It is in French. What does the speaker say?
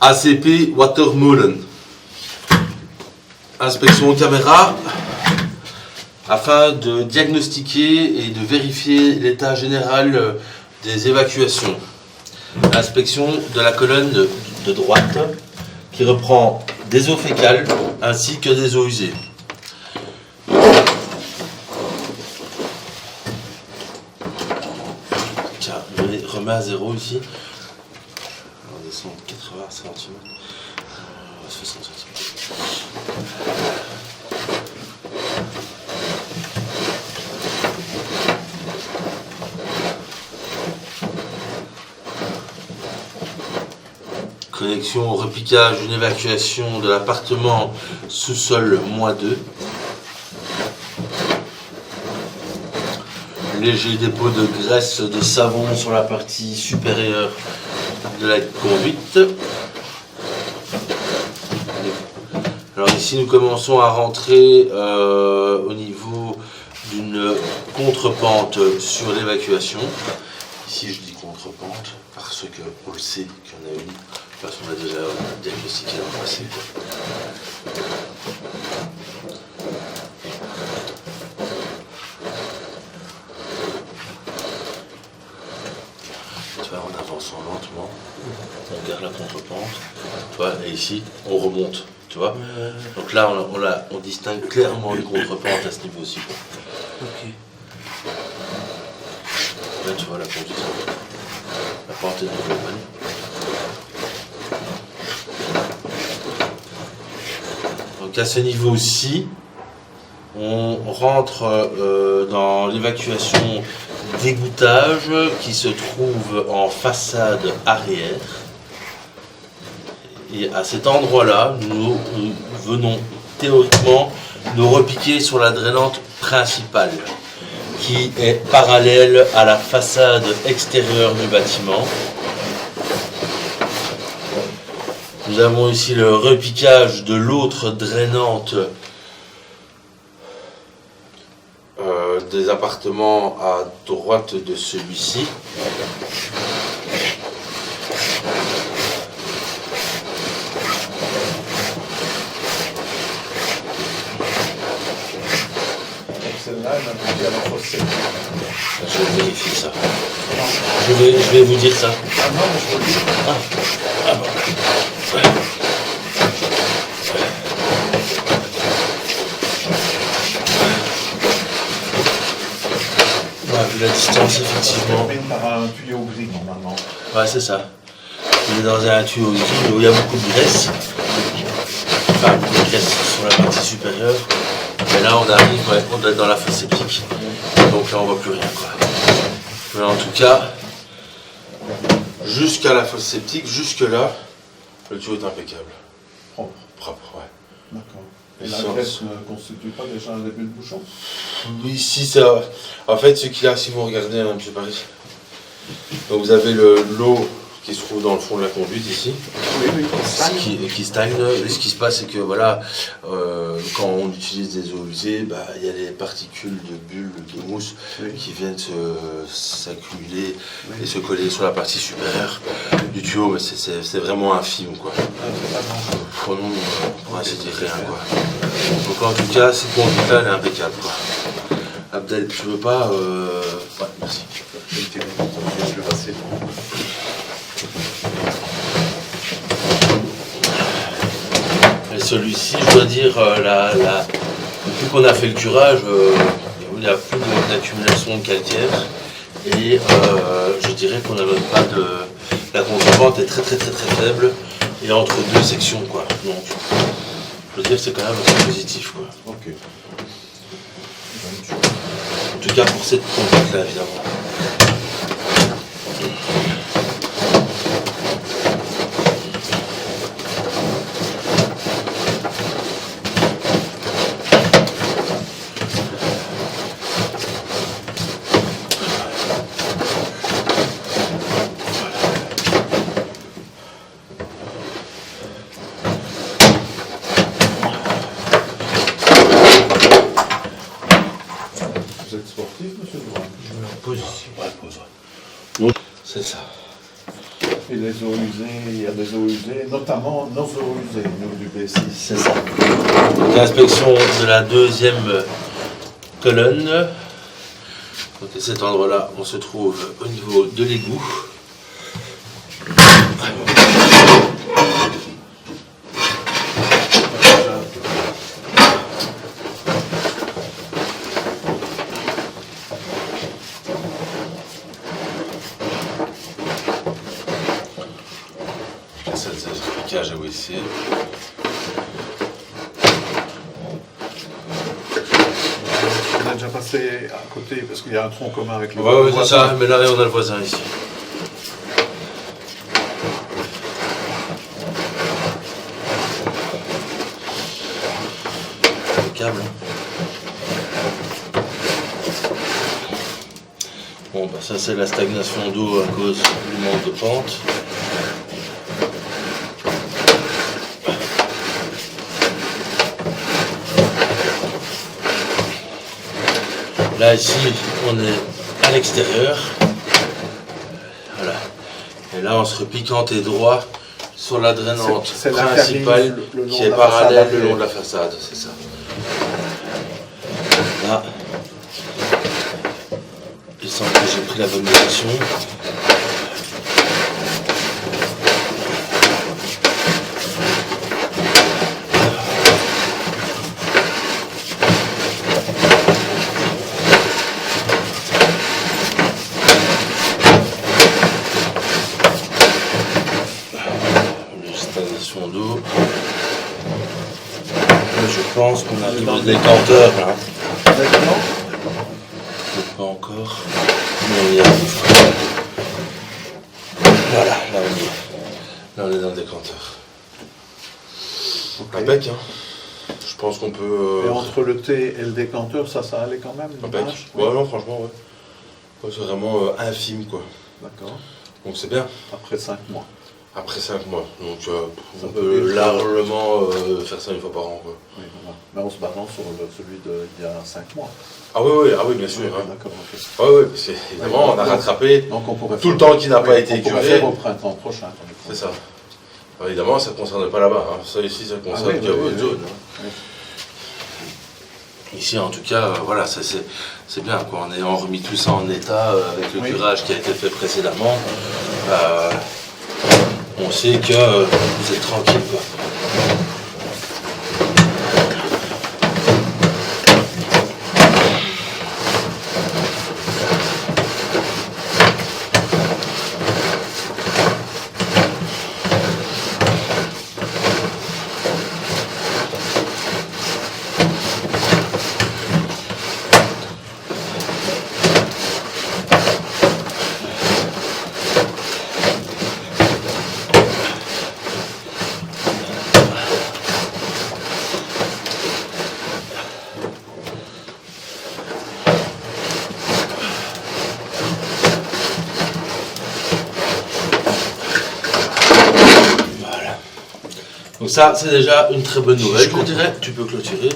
ACP Watermolen. Inspection caméra afin de diagnostiquer et de vérifier l'état général des évacuations. Inspection de la colonne de droite qui reprend des eaux fécales ainsi que des eaux usées. Tiens, je les remets à zéro ici. On descend 80 cm. 60 cm. Connexion au repiquage d'une évacuation de l'appartement sous-sol -2. Léger dépôt de graisse de savon sur la partie supérieure de la conduite. Alors ici nous commençons à rentrer au niveau d'une contrepente sur l'évacuation. Ici je dis contrepente parce que on le sait qu'il y en a une. Parce qu'on a déjà diagnostiqué dans le passé. Tu vois, en avançant lentement, on garde la contrepente. Tu vois, et ici, on remonte. Tu vois. Donc là, on distingue clairement une contrepente à ce niveau aussi. Ok. Là, tu vois la conduite. La porte est de l'open. Donc à ce niveau-ci, on rentre dans l'évacuation d'égouttage qui se trouve en façade arrière. Et à cet endroit-là, nous venons théoriquement nous repiquer sur la drainante principale qui est parallèle à la façade extérieure du bâtiment. Nous avons ici le repiquage de l'autre drainante des appartements à droite de celui-ci. Celle-là, elle a à la fossée. Je vérifie ça. Je vais vous dire ça. Ah non, mais je peux le dire. Ah bon. Vu la distance, effectivement. On par un tuyau gris, normalement. Ouais, c'est ça. On est dans un tuyau gris où il y a beaucoup de graisse. Enfin, beaucoup de graisse sur la partie supérieure. Mais là, on arrive, ouais, on doit être dans la fosse septique. Donc là, on voit plus rien, quoi. Mais en tout cas, jusqu'à la fosse septique, jusque-là, le tuyau est impeccable. Propre. Propre, ouais. D'accord. Et la graisse ne constitue pas déjà un début de bouchon? Oui, si ça. En fait, ce qu'il y a, si vous regardez, hein, M. Paris, donc vous avez l'eau qui se trouve dans le fond de la conduite ici, qui stagne. Et ce qui se passe, c'est que voilà, quand on utilise des eaux usées, bah, il y a des particules de bulles, de mousse qui viennent s'accumuler et se coller sur la partie supérieure du tuyau, mais c'est vraiment infime, quoi. Prenons, pour ainsi dire, rien, quoi. Donc en tout cas, cette conduite-là, elle est impeccable, quoi. Abdel, tu veux pas ouais, merci. Je vais passer. Et celui-ci, je dois dire, depuis qu'on a fait le curage, il n'y a plus d'accumulation de calcaire. Et je dirais qu'on n'a même pas de... La contrebande est très faible. Et entre deux sections, quoi. Donc, je veux dire, c'est quand même assez positif, quoi. Ok. En tout cas, pour cette conduite-là, évidemment. Vous êtes sportif, monsieur Drouin? Pause. Ouais, pause. Ouais. C'est ça. Et les eaux usées, il y a des eaux usées, notamment nos eaux usées, nous du B6. C'est ça. Donc, inspection de la deuxième colonne. Donc à cet endroit-là, on se trouve au niveau de l'égout. La salle de cage à WC. On a déjà passé à côté parce qu'il y a un tronc commun avec le Ouais, c'est voisin. ça, mais là on a le voisin ici. Le câble. Bon, bah ça c'est la stagnation d'eau à cause du manque de pente. Là ici on est à l'extérieur. Voilà. Et là on se repiquante et droit sur la drainante C'est principale le long qui de est la parallèle façade le long arrière. de la façade, c'est ça. Là, il semble que j'ai pris la bonne direction. Stagnation d'eau. Je pense qu'on arrive au décanteur là. Maintenant, Peut-être pas encore, mais on y arrive. Voilà, là on y est. Là on est dans le décanteur. Impec, hein. Je pense qu'on peut. et entre le thé et le décanteur, ça allait quand même. Impec. l'image Ouais, non, franchement, ouais. Ouais, c'est vraiment infime quoi. D'accord. Donc c'est bien. Après 5 mois. Après 5 mois. Donc Ça on peut peut vite. largement faire ça une fois par an quoi. Oui, voilà. Mais on se balance sur celui d'il y a 5 mois. Ah oui, bien sûr. Ouais, Hein. D'accord, ok. Ah oui, parce qu'évidemment, on a rattrapé Donc on pourrait tout le temps qui n'a pas été on pourrait curé. faire au printemps prochain. C'est ça. Alors, évidemment, ça ne concerne pas là-bas. Hein. Ça ici, ça concerne oui, que oui, votre oui, zone. oui. Ici, en tout cas, voilà, ça, c'est bien. Quoi. En ayant remis tout ça en état avec le Oui. curage qui a été fait précédemment, on sait que vous êtes tranquille. Quoi. Donc ça, c'est déjà une très bonne nouvelle, je dirais. Tu peux clôturer.